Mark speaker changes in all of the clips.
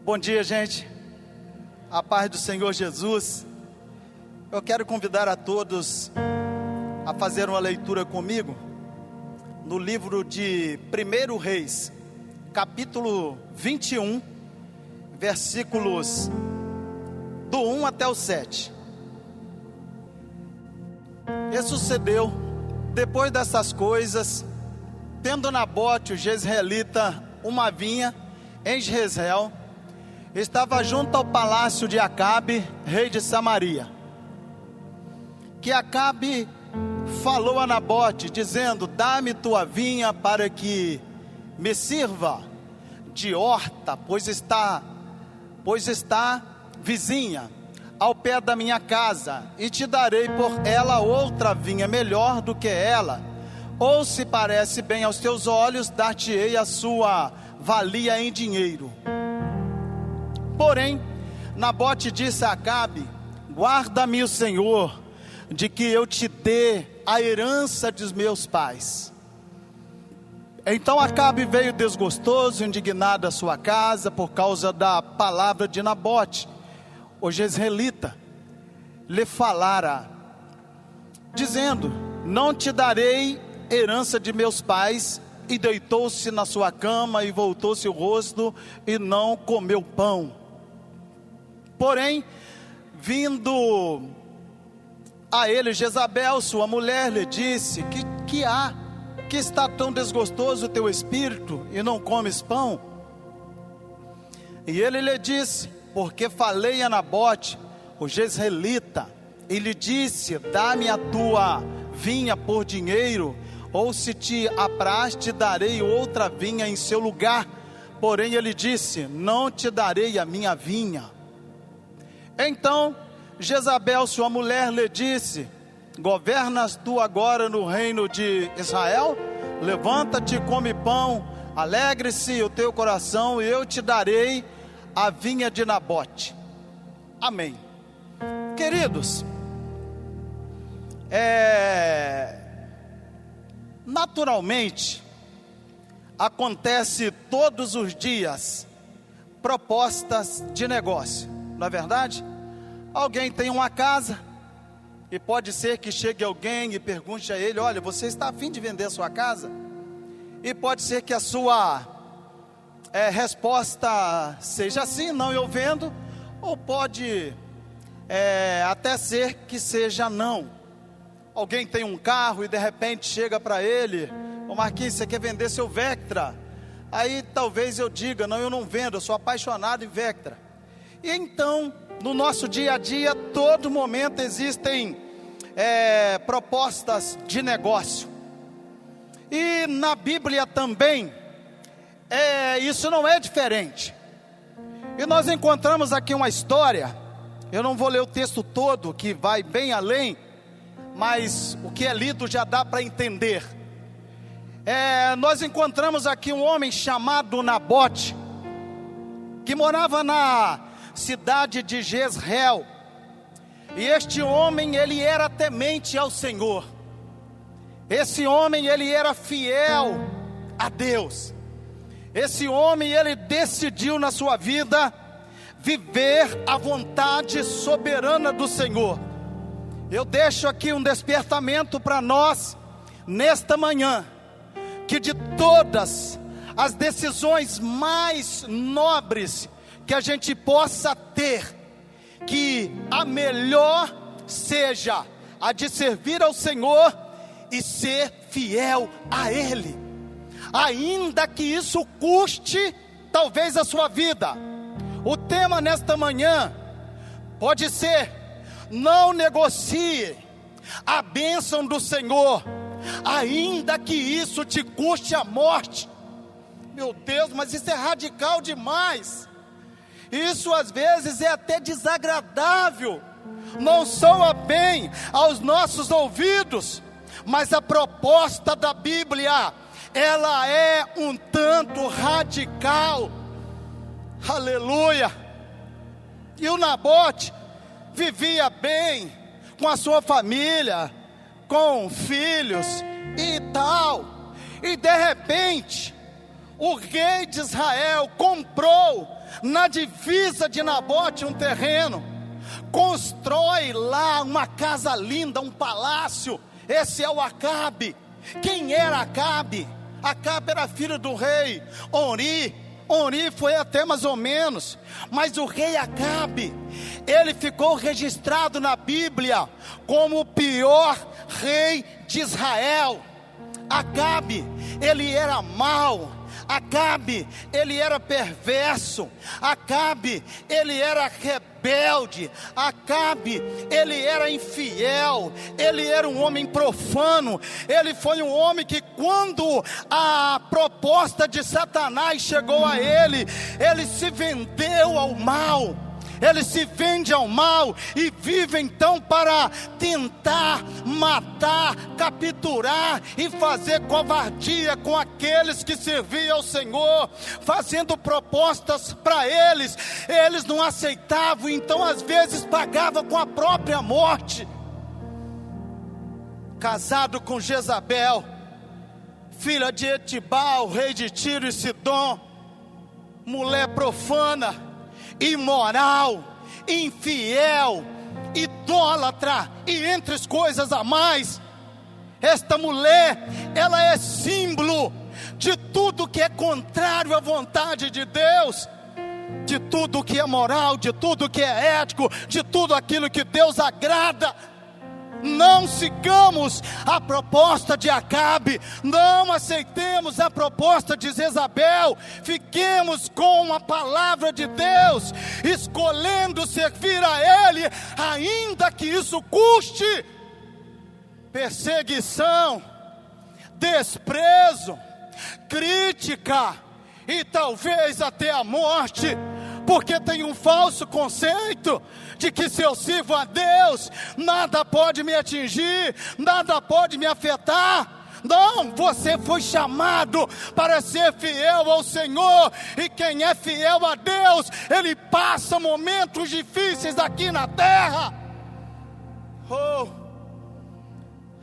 Speaker 1: Bom dia, gente. A paz do Senhor Jesus. Eu quero convidar a todos a fazer uma leitura comigo no livro de 1 Reis, capítulo 21, versículos do 1 até o 7. E sucedeu, depois dessas coisas, tendo Nabote, o jezreelita, uma vinha em Jezreel, estava junto ao palácio de Acabe, rei de Samaria. Que Acabe falou a Nabote, dizendo: dá-me tua vinha para que me sirva de horta, pois está vizinha ao pé da minha casa, e te darei por ela outra vinha melhor do que ela, ou se parece bem aos teus olhos, dar-te-ei a sua valia em dinheiro. Porém, Nabote disse a Acabe: guarda-me o Senhor, de que eu te dê a herança dos meus pais. Então Acabe veio desgostoso, indignado à sua casa, por causa da palavra de Nabote, o jezreelita, lhe falara, dizendo: não te darei herança de meus pais. E deitou-se na sua cama, e voltou-se o rosto, e não comeu pão. Porém, vindo a ele Jezabel, sua mulher, lhe disse: que há? Que está tão desgostoso o teu espírito, e não comes pão? E ele lhe disse: porque falei a Nabote, o jezreelita, e lhe disse: dá-me a tua vinha por dinheiro, ou se te apraz, te darei outra vinha em seu lugar. Porém ele disse: não te darei a minha vinha. Então Jezabel, sua mulher, lhe disse: governas tu agora no reino de Israel? Levanta-te e come pão, alegre-se o teu coração, e eu te darei a vinha de Nabote. Amém. Queridos, naturalmente, acontece todos os dias propostas de negócio, não é verdade? Alguém tem uma casa, e pode ser que chegue alguém e pergunte a ele: olha, você está a fim de vender a sua casa? E pode ser que a sua resposta seja sim, não, eu vendo. Ou pode até ser que seja não. Alguém tem um carro e de repente chega para ele: ô Marquinhos, você quer vender seu Vectra? Aí talvez eu diga: não, eu não vendo, eu sou apaixonado em Vectra. E então, no nosso dia a dia, todo momento existem propostas de negócio. E na Bíblia também, isso não é diferente. E nós encontramos aqui uma história. Eu não vou ler o texto todo, que vai bem além, mas o que é lido já dá para entender. Nós encontramos aqui um homem chamado Nabote, que morava na cidade de Jezreel. E este homem, ele era temente ao Senhor. Esse homem, ele era fiel a Deus. Esse homem, ele decidiu na sua vida viver a vontade soberana do Senhor. Eu deixo aqui um despertamento para nós, nesta manhã, que de todas as decisões mais nobres que a gente possa ter, que a melhor seja a de servir ao Senhor e ser fiel a Ele, ainda que isso custe talvez a sua vida. O tema nesta manhã pode ser: não negocie a bênção do Senhor, ainda que isso te custe a morte. Meu Deus, mas isso é radical demais. Isso às vezes é até desagradável, não soa bem aos nossos ouvidos, mas a proposta da Bíblia, ela é um tanto radical. Aleluia. E o Nabote vivia bem com a sua família, com filhos e tal. E de repente, o rei de Israel comprou na divisa de Nabote um terreno, constrói lá uma casa linda, um palácio. Esse é o Acabe. Quem era Acabe? Acabe era filho do rei Onri. Onri foi até mais ou menos, mas o rei Acabe, ele ficou registrado na Bíblia como o pior rei de Israel. Acabe, ele era mau. Acabe, ele era perverso. Acabe, ele era rebelde. Acabe, ele era infiel. Ele era um homem profano. Ele foi um homem que, quando a proposta de Satanás chegou a ele, ele se vendeu ao mal. Ele se vende ao mal e vive então para tentar matar, capturar e fazer covardia com aqueles que serviam ao Senhor, fazendo propostas para eles. Eles não aceitavam, então às vezes pagava com a própria morte. Casado com Jezabel, filha de Etibal, rei de Tiro e Sidom, mulher profana, imoral, infiel, idólatra e entre as coisas a mais. Esta mulher, ela é símbolo de tudo que é contrário à vontade de Deus, de tudo que é moral, de tudo que é ético, de tudo aquilo que Deus agrada. Não sigamos a proposta de Acabe, não aceitemos a proposta de Jezabel, fiquemos com a palavra de Deus, escolhendo servir a Ele, ainda que isso custe perseguição, desprezo, crítica e talvez até a morte, porque tem um falso conceito de que se eu sirvo a Deus, nada pode me atingir, nada pode me afetar. Não, você foi chamado para ser fiel ao Senhor, e quem é fiel a Deus, ele passa momentos difíceis aqui na terra. Oh,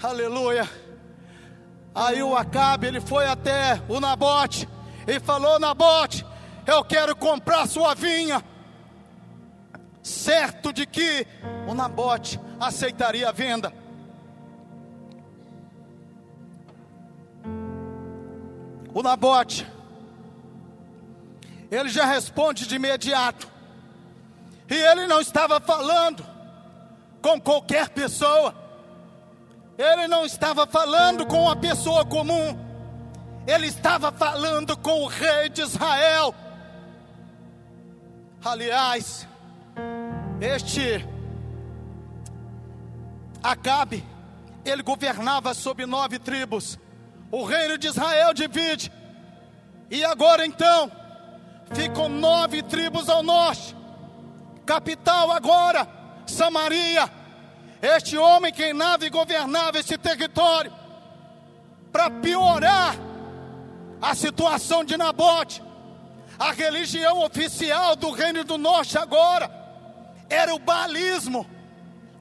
Speaker 1: aleluia. Aí o Acabe, ele foi até o Nabote e falou: Nabote, eu quero comprar sua vinha. Certo de que o Nabote aceitaria a venda. O Nabote, ele já responde de imediato. E ele não estava falando com qualquer pessoa. Ele não estava falando com uma pessoa comum. Ele estava falando com o rei de Israel. Aliás, este Acabe, ele governava sobre 9 tribos. O reino de Israel divide, e agora então ficam 9 tribos ao norte. Capital agora, Samaria. Este homem que reinava e governava esse território, para piorar a situação de Nabote, a religião oficial do reino do norte agora era o baalismo,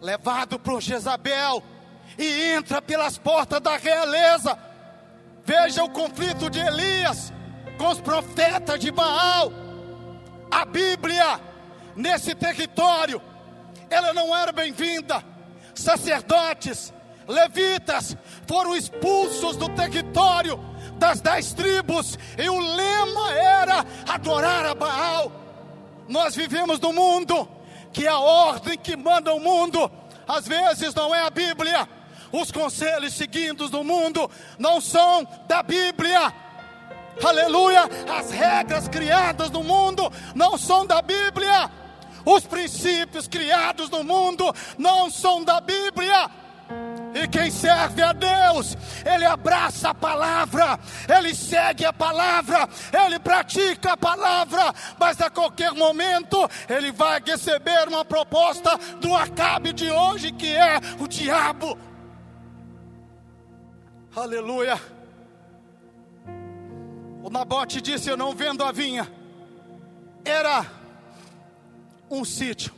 Speaker 1: levado por Jezabel, e entra pelas portas da realeza. Veja o conflito de Elias com os profetas de Baal. A Bíblia, nesse território, ela não era bem-vinda. Sacerdotes, levitas foram expulsos do território das 10 tribos, e o lema era adorar a Baal. Nós vivemos num mundo que a ordem que manda o mundo, às vezes não é a Bíblia. Os conselhos seguidos do mundo não são da Bíblia. Aleluia. As regras criadas no mundo não são da Bíblia. Os princípios criados no mundo não são da Bíblia. E quem serve a Deus, ele abraça a palavra, ele segue a palavra, ele pratica a palavra. Mas a qualquer momento ele vai receber uma proposta do Acabe de hoje, que é o diabo. Aleluia. O Nabote disse: eu não vendo a vinha. Era um sítio,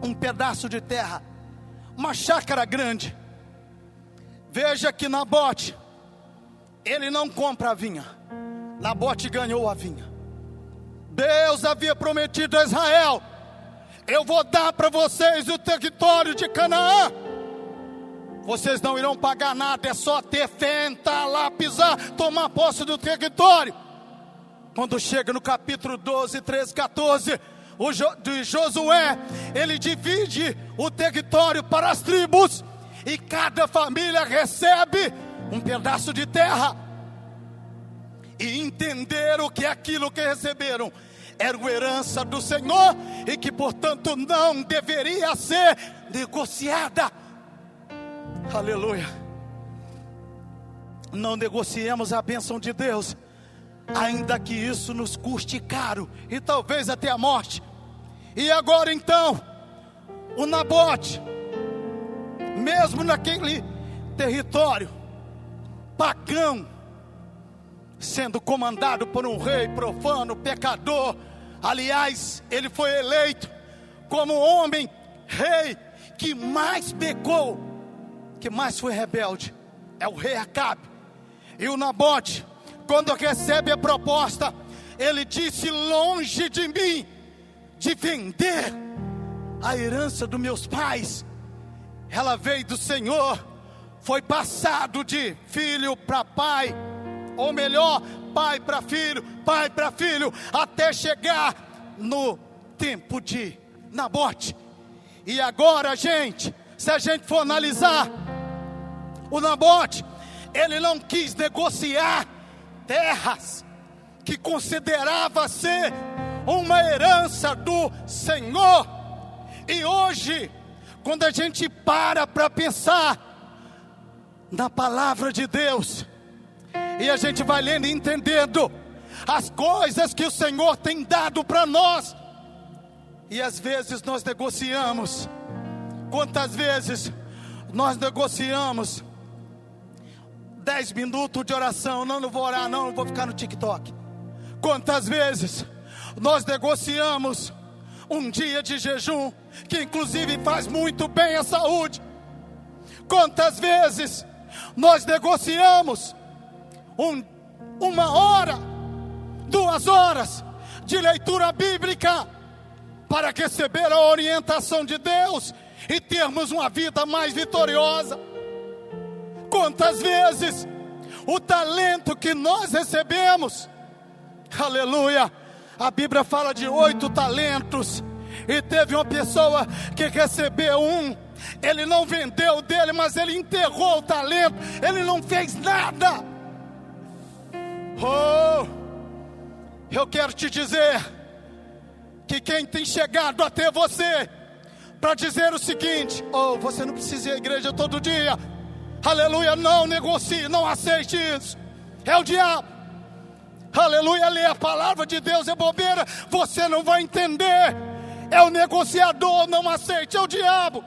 Speaker 1: um pedaço de terra, uma chácara grande. Veja que Nabote, ele não compra a vinha. Nabote ganhou a vinha. Deus havia prometido a Israel: eu vou dar para vocês o território de Canaã. Vocês não irão pagar nada, é só ter fé, entrar lá, pisar, tomar posse do território. Quando chega no capítulo 12, 13, 14, de Josué, ele divide o território para as tribos, e cada família recebe um pedaço de terra. E entenderam que aquilo que receberam era uma herança do Senhor, e que portanto não deveria ser negociada. Aleluia. Não negociemos a bênção de Deus, ainda que isso nos custe caro, e talvez até a morte. E agora então, o Nabote, mesmo naquele território pagão, sendo comandado por um rei profano, pecador. Aliás, ele foi eleito como o homem rei que mais pecou, que mais foi rebelde. É o rei Acabe. E o Nabote, quando recebe a proposta, ele disse: longe de mim de vender a herança dos meus pais. Ela veio do Senhor, foi passado de filho para pai, ou melhor, pai para filho, até chegar no tempo de Nabote. E agora, gente, se a gente for analisar, o Nabote, ele não quis negociar terras que considerava ser uma herança do Senhor. E hoje, quando a gente para pensar na palavra de Deus, e a gente vai lendo e entendendo as coisas que o Senhor tem dado para nós, e às vezes nós negociamos. Quantas vezes nós negociamos 10 minutos de oração? Não vou orar, não vou ficar no TikTok. Quantas vezes nós negociamos um dia de jejum, que inclusive faz muito bem à saúde? Quantas vezes nós negociamos uma hora, 2 horas de leitura bíblica para receber a orientação de Deus e termos uma vida mais vitoriosa? Quantas vezes o talento que nós recebemos, aleluia, a Bíblia fala de 8 talentos, e teve uma pessoa que recebeu 1, ele não vendeu dele, mas ele enterrou o talento, ele não fez nada. Oh, eu quero te dizer que quem tem chegado até você para dizer o seguinte: oh, você não precisa ir à igreja todo dia, aleluia, não negocie, não aceite isso, é o diabo. Aleluia, ler a palavra de Deus é bobeira, você não vai entender, é o negociador, não aceite, é o diabo.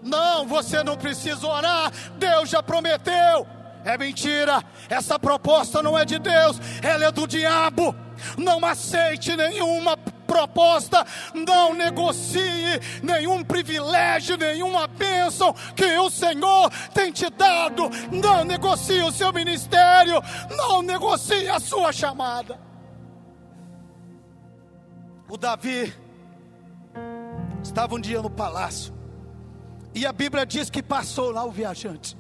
Speaker 1: Não, você não precisa orar, Deus já prometeu. É mentira, essa proposta não é de Deus, ela é do diabo. Não aceite nenhuma proposta, não negocie nenhum privilégio, nenhuma bênção que o Senhor tem te dado. Não negocie o seu ministério, não negocie a sua chamada. O Davi estava um dia no palácio, e a Bíblia diz que passou lá o viajante.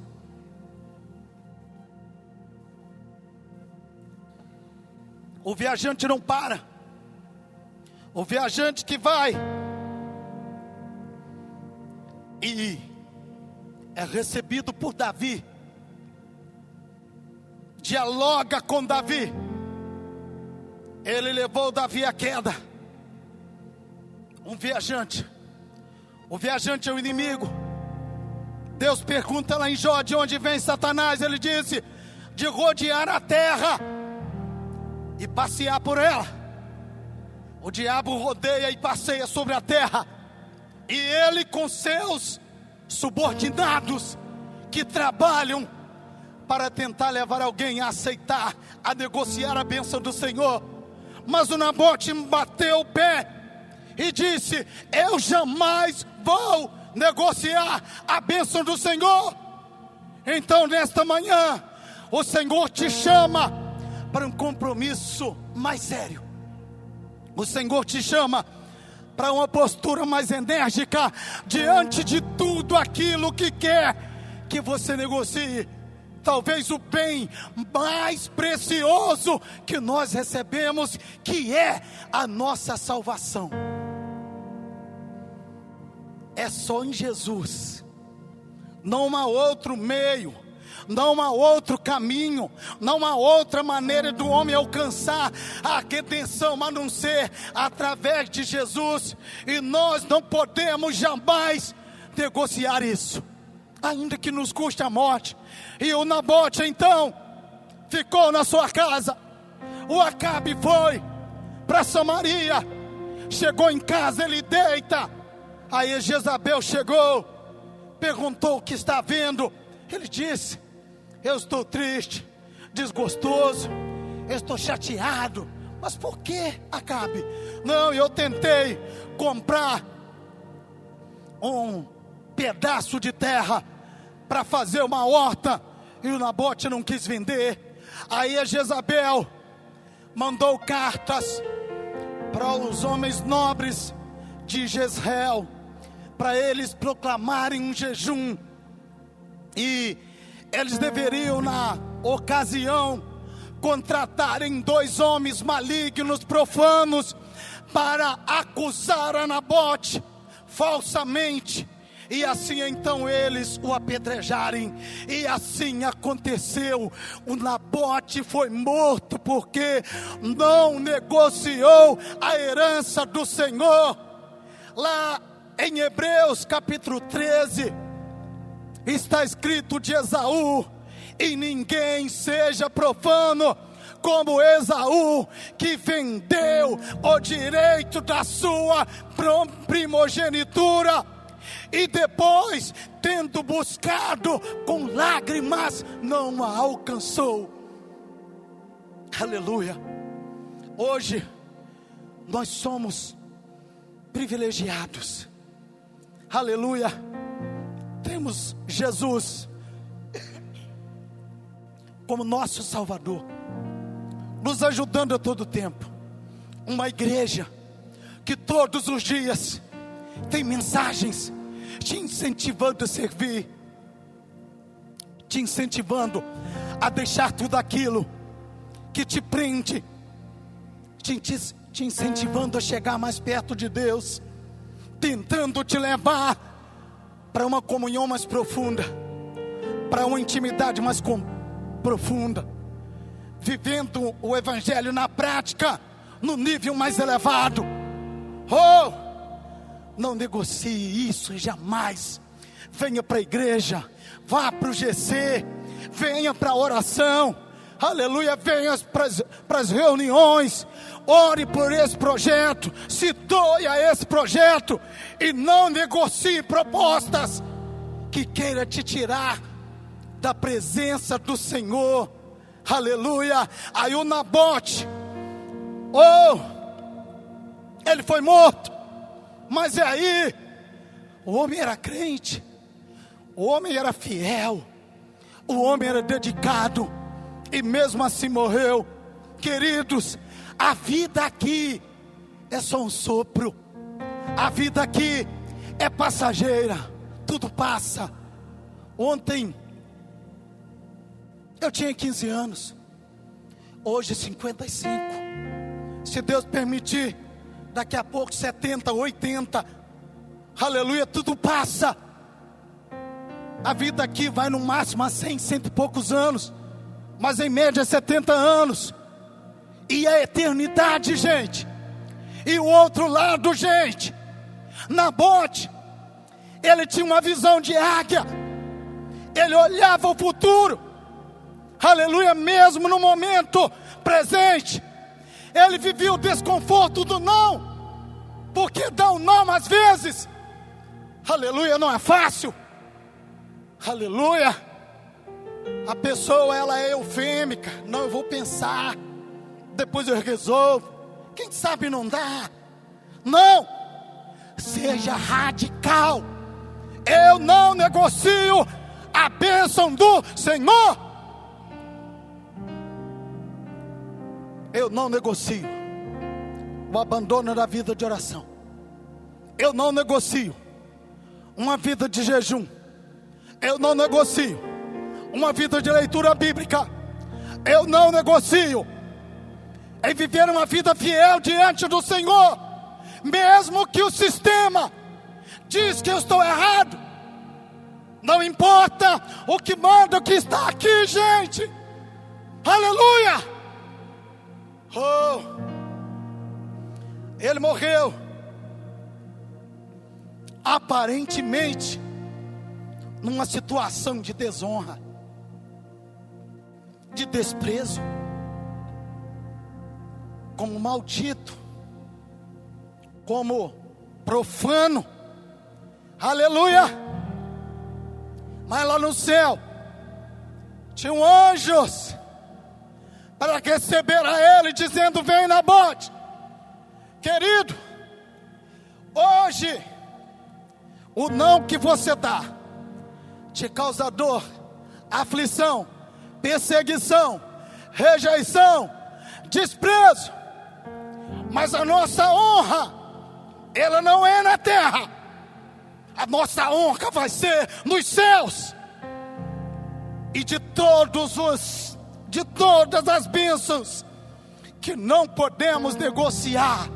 Speaker 1: O viajante não para. O viajante que vai e é recebido por Davi, dialoga com Davi. Ele levou Davi à queda. Um viajante. O viajante é o inimigo. Deus pergunta lá em Jó: de onde vem Satanás? Ele disse: de rodear a terra e passear por ela. O diabo rodeia e passeia sobre a terra, e ele com seus subordinados que trabalham para tentar levar alguém a aceitar, a negociar a bênção do Senhor. Mas o Nabote bateu o pé e disse: eu jamais vou negociar a bênção do Senhor. Então nesta manhã o Senhor te chama para um compromisso mais sério. O Senhor te chama para uma postura mais enérgica diante de tudo aquilo que quer que você negocie. Talvez o bem mais precioso que nós recebemos, que é a nossa salvação. É só em Jesus, não há outro meio, não há outro caminho, não há outra maneira do homem alcançar a redenção a não ser através de Jesus. E nós não podemos jamais negociar isso, ainda que nos custe a morte. E o Nabote então ficou na sua casa. O Acabe foi para Samaria, chegou em casa, ele deita. Aí Jezabel chegou, perguntou o que está vendo. Ele disse: eu estou triste, desgostoso, eu estou chateado. Mas por que, Acabe? Não, eu tentei comprar um pedaço de terra para fazer uma horta, e o Nabote não quis vender. Aí a Jezabel mandou cartas para os homens nobres de Jezreel, para eles proclamarem um jejum, e eles deveriam na ocasião contratarem 2 homens malignos, profanos, para acusar a Nabote falsamente, e assim então eles o apedrejarem. E assim aconteceu. O Nabote foi morto porque não negociou a herança do Senhor. Lá em Hebreus capítulo 13 está escrito de Esaú: e ninguém seja profano como Esaú, que vendeu o direito da sua primogenitura, e depois, tendo buscado com lágrimas, não a alcançou. Aleluia. Hoje nós somos privilegiados. Aleluia. Temos Jesus como nosso Salvador, nos ajudando a todo tempo. Uma igreja que todos os dias tem mensagens te incentivando a servir, te incentivando a deixar tudo aquilo que te prende, te incentivando a chegar mais perto de Deus, tentando te levar para uma comunhão mais profunda, para uma intimidade mais profunda, vivendo o Evangelho na prática, no nível mais elevado. Oh! Não negocie isso jamais. Venha para a igreja, vá para o GC, venha para a oração, aleluia, venha para as reuniões, ore por esse projeto, se doe a esse projeto, e não negocie propostas que queira te tirar da presença do Senhor, aleluia. Aí o Nabote, ele foi morto. Mas aí, o homem era crente, o homem era fiel, o homem era dedicado, e mesmo assim morreu. Queridos, a vida aqui é só um sopro, a vida aqui é passageira, tudo passa. Ontem eu tinha 15 anos, hoje 55, se Deus permitir, daqui a pouco 70, 80, aleluia, tudo passa. A vida aqui vai no máximo a 100, 100 e poucos anos, mas em média 70 anos, e a eternidade, gente. E o outro lado, gente, Nabote, ele tinha uma visão de águia, ele olhava o futuro, aleluia, mesmo no momento presente. Ele vivia o desconforto do não, porque dar um não às vezes, aleluia, não é fácil, aleluia. A pessoa, ela é eufêmica, não, eu vou pensar, depois eu resolvo, quem sabe não dá. Não, seja radical. Eu não negocio a bênção do Senhor. Eu não negocio. o abandono da vida de oração. Eu não negocio uma vida de jejum. Eu não negocio uma vida de leitura bíblica. Eu não negocio em viver uma vida fiel diante do Senhor, mesmo que o sistema diz que eu estou errado. Não importa, o que manda, o que está aqui, gente. Aleluia. Oh, ele morreu aparentemente numa situação de desonra, de desprezo, como maldito, como profano. Aleluia. Mas lá no céu tinham anjos para receber a ele, dizendo: vem, Nabote, querido, hoje o não que você dá te causa dor, aflição, perseguição, rejeição, desprezo. Mas a nossa honra, ela não é na terra. A nossa honra vai ser nos céus. E de todas as bênçãos que não podemos negociar,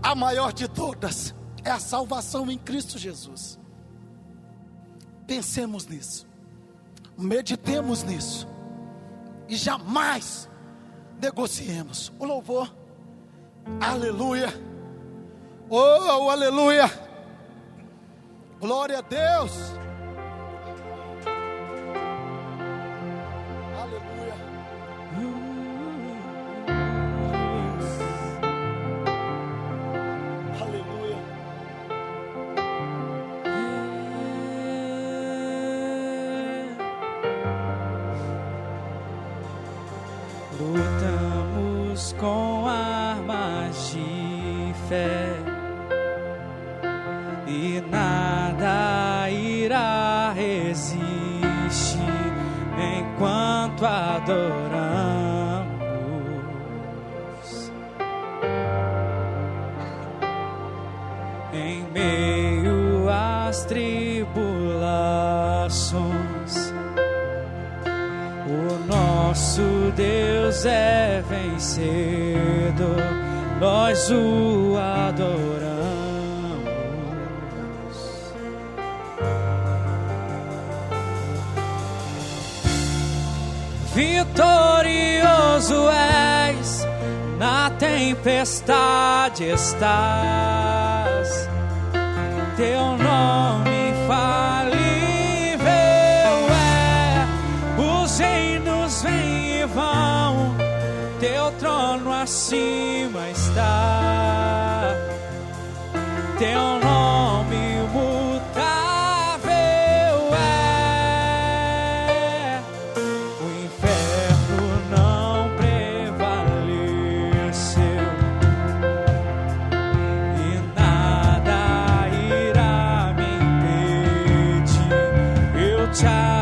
Speaker 1: a maior de todas é a salvação em Cristo Jesus. Pensemos nisso, meditemos nisso e jamais negociemos. O louvor, aleluia, oh, aleluia, glória a Deus, aleluia. Aleluia.
Speaker 2: Lutamos com armas de fé e nada irá resistir enquanto adoramos. Em meio às tribulações, o nosso Deus é vencedor, nós o adoramos. Vitorioso és, na tempestade estás, teu nome infalível é, os reinos vêm e vão, teu trono acima está, teu nome imutável é, o inferno não prevaleceu e nada irá me impedir. Eu te